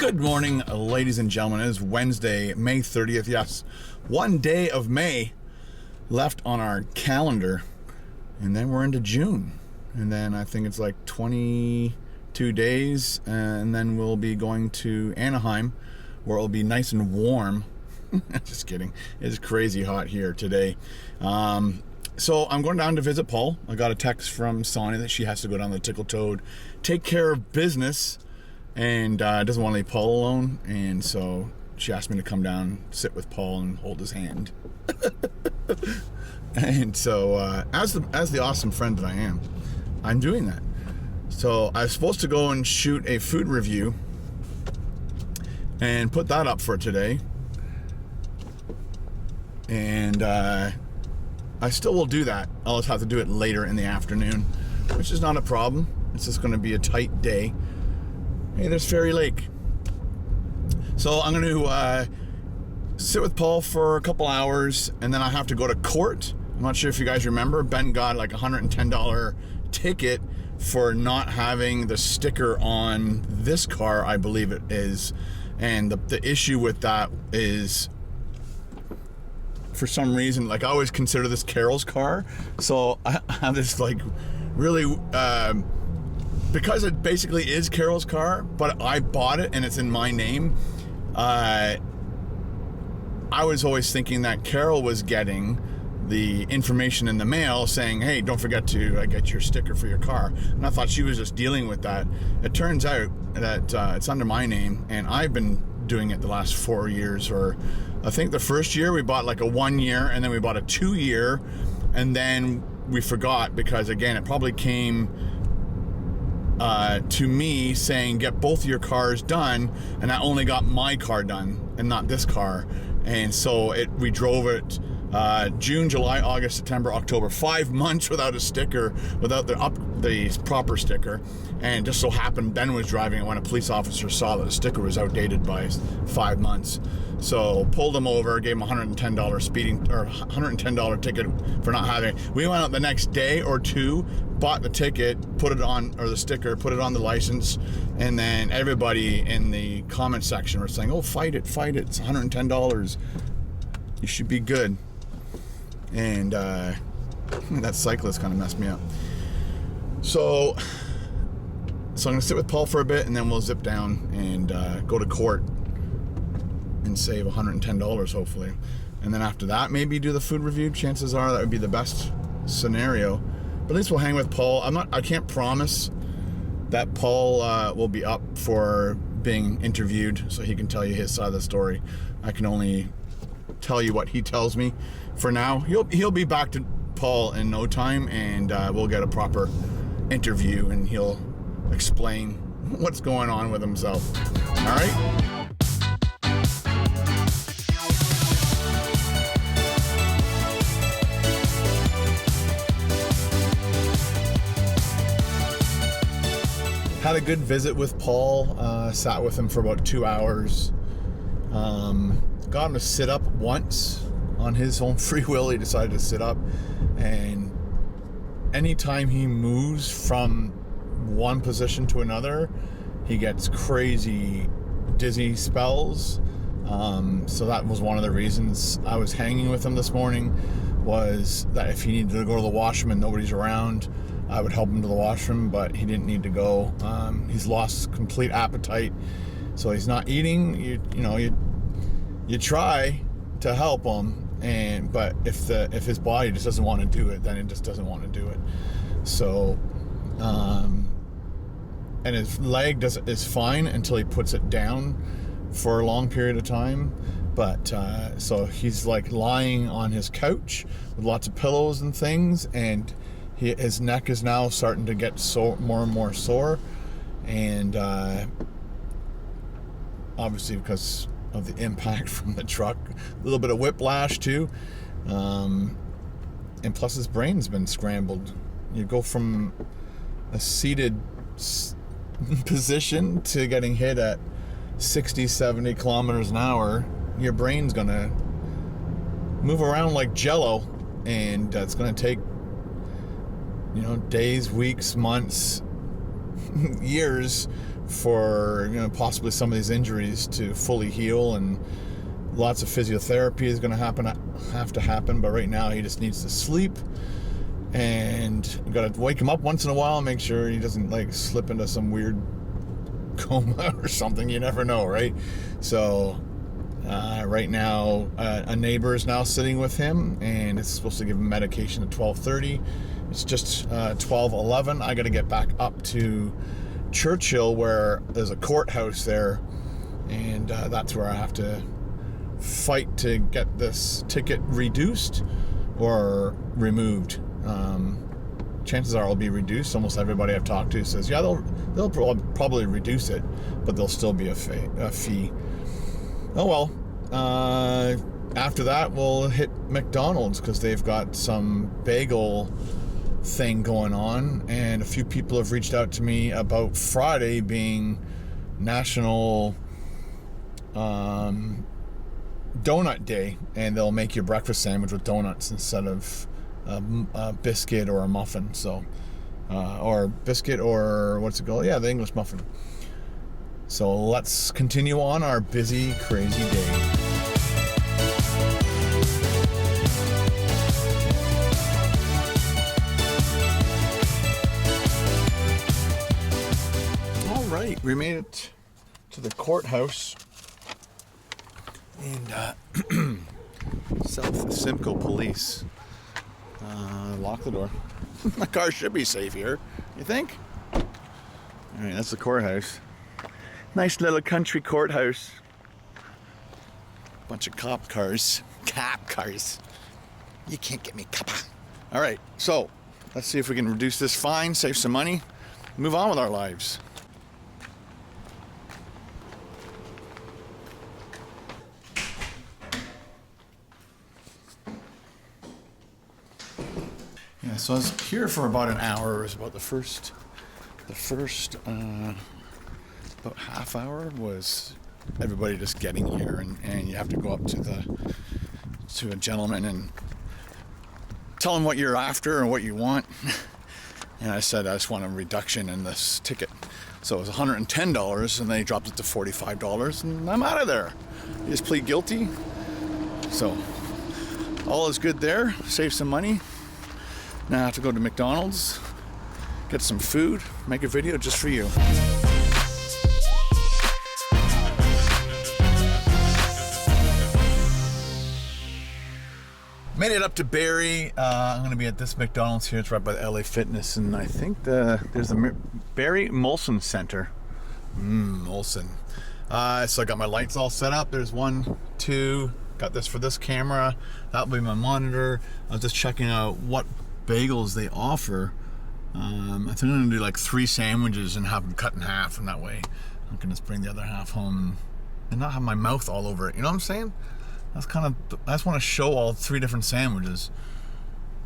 Good morning, ladies and gentlemen. It is Wednesday, May 30th. Yes, one day of May left on our calendar, and then we're into June. And then I think it's like 22 days, and then we'll be going to Anaheim, where it'll be nice and warm. Just kidding. It's crazy hot here today. So I'm going down to visit Paul. I got a text from Sonia that she has to go down to Tickle Toad, take care of business, and doesn't want to leave Paul alone. And so she asked me to come down, sit with Paul, and hold his hand. And so as the awesome friend that I am, I'm doing that. So I was supposed to go and shoot a food review and put that up for today. And I still will do that. I'll just have to do it later in the afternoon, which is not a problem. It's just going to be a tight day. Hey, there's Fairy Lake. So I'm going to sit with Paul for a couple hours, and then I have to go to court. I'm not sure if you guys remember, Ben got like a $110 ticket for not having the sticker on this car, I believe it is. And the issue with that is, for some reason, like, I always consider this Carol's car. So I have this like really, because it basically is Carol's car, but I bought it and it's in my name. I was always thinking that Carol was getting the information in the mail saying, hey, don't forget to get your sticker for your car. And I thought she was just dealing with that. It turns out that it's under my name, and I've been doing it the last 4 years. Or I think the first year we bought like a 1 year, and then we bought a 2 year, and then we forgot because, again, it probably came to me saying get both your cars done, and I only got my car done and not this car. And so we drove it June, July, August, September, October, 5 months without a sticker, without the proper sticker. And just so happened Ben was driving it when a police officer saw that the sticker was outdated by 5 months. So pulled him over, gave him $110 speeding, or $110 ticket for not having it. We went out the next day or two, bought the ticket, put it on, or the sticker, put it on the license, and then everybody in the comment section were saying, oh, fight it, it's $110. You should be good. And that cyclist kind of messed me up. So I'm going to sit with Paul for a bit, and then we'll zip down and go to court and save $110, hopefully. And then after that, maybe do the food review. Chances are that would be the best scenario. But at least we'll hang with Paul. I can't promise that Paul will be up for being interviewed so he can tell you his side of the story. I can only tell you what he tells me for now. He'll be back to Paul in no time, and we'll get a proper interview, and he'll explain what's going on with himself. All right? Had a good visit with Paul. Sat with him for about 2 hours. Got him to sit up once on his own free will. He decided to sit up, and anytime he moves from one position to another, he gets crazy dizzy spells. So that was one of the reasons I was hanging with him this morning, was that if he needed to go to the washroom and nobody's around, I would help him to the washroom, but he didn't need to go. He's lost complete appetite, so he's not eating. You try to help him, but if his body just doesn't want to do it, then it just doesn't want to do it. So, and his leg is fine until he puts it down for a long period of time. But so he's like lying on his couch with lots of pillows and things, and his neck is now starting to get more and more sore, and obviously because of the impact from the truck, a little bit of whiplash too, and plus his brain's been scrambled. You go from a seated position to getting hit at 60, 70 kilometers an hour. Your brain's gonna move around like jello, and it's gonna take days, weeks, months, years for possibly some of these injuries to fully heal, and lots of physiotherapy is going to have to happen. But right now he just needs to sleep, and you got to wake him up once in a while and make sure he doesn't like slip into some weird coma or something. You never know, right? So right now a neighbor is now sitting with him, and it's supposed to give him medication at 12:30. It's just 12:11. I got to get back up to Churchill, where there's a courthouse there, and that's where I have to fight to get this ticket reduced or removed. Chances are it'll be reduced. Almost everybody I've talked to says, yeah, they'll probably reduce it, but there'll still be a fee. Oh well. After that, we'll hit McDonald's because they've got some bagel thing going on, and a few people have reached out to me about Friday being National Donut Day, and they'll make your breakfast sandwich with donuts instead of a biscuit or a muffin. So or biscuit, or what's it called? Yeah, the English muffin. So let's continue on our busy, crazy day. All right, we made it to the courthouse, and South Simcoe Police locked the door. My car should be safe here, you think? All right, that's the courthouse. Nice little country courthouse. Bunch of cop cars. You can't get me coppa. All right, so let's see if we can reduce this fine, save some money, move on with our lives. Yeah, so I was here for about an hour. It was about the first about half hour was everybody just getting here, and you have to go up to a gentleman and tell him what you're after and what you want. And I said I just want a reduction in this ticket. So it was $110, and they dropped it to $45, and I'm out of there. You just plead guilty. So all is good there. Save some money. Now I have to go to McDonald's, get some food, make a video just for you. Made it up to Barrie. I'm going to be at this McDonald's here. It's right by the LA Fitness, and I think there's a Barrie Molson Center. Molson. So I got my lights all set up. There's 1, 2. Got this for this camera. That'll be my monitor. I was just checking out what bagels they offer. I think I'm going to do like 3 sandwiches and have them cut in half, and that way I can just bring the other half home and not have my mouth all over it. You know what I'm saying? I just want to show all 3 different sandwiches.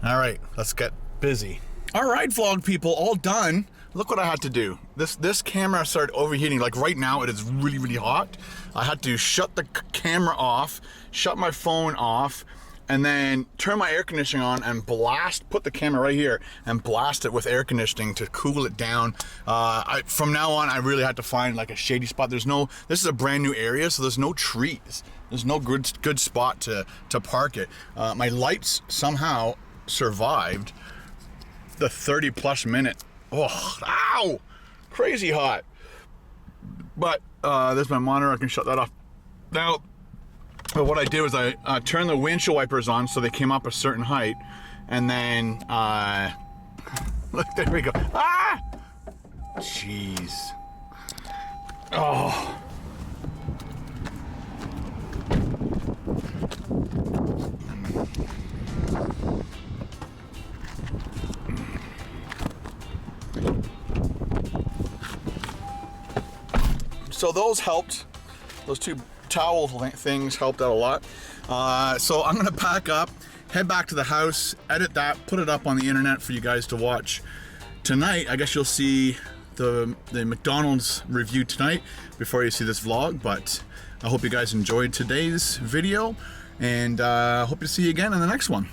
All right, let's get busy. All right, vlog people, all done. Look what I had to do. This camera started overheating. Like right now, it is really, really hot. I had to shut the camera off, shut my phone off, and then turn my air conditioning on and put the camera right here and blast it with air conditioning to cool it down. From now on, I really had to find like a shady spot. This is a brand new area, so there's no trees. There's no good spot to park it. My lights somehow survived the 30+ minute. Oh, ow! Crazy hot. But there's my monitor. I can shut that off. Now, what I did was I turned the windshield wipers on so they came up a certain height, and then look, there we go. Ah! Jeez. Oh. So those helped. Those 2 towel things helped out a lot. So I'm gonna pack up, head back to the house, edit that, put it up on the internet for you guys to watch tonight. I guess you'll see the McDonald's review tonight before you see this vlog, but I hope you guys enjoyed today's video, and hope to see you again in the next one.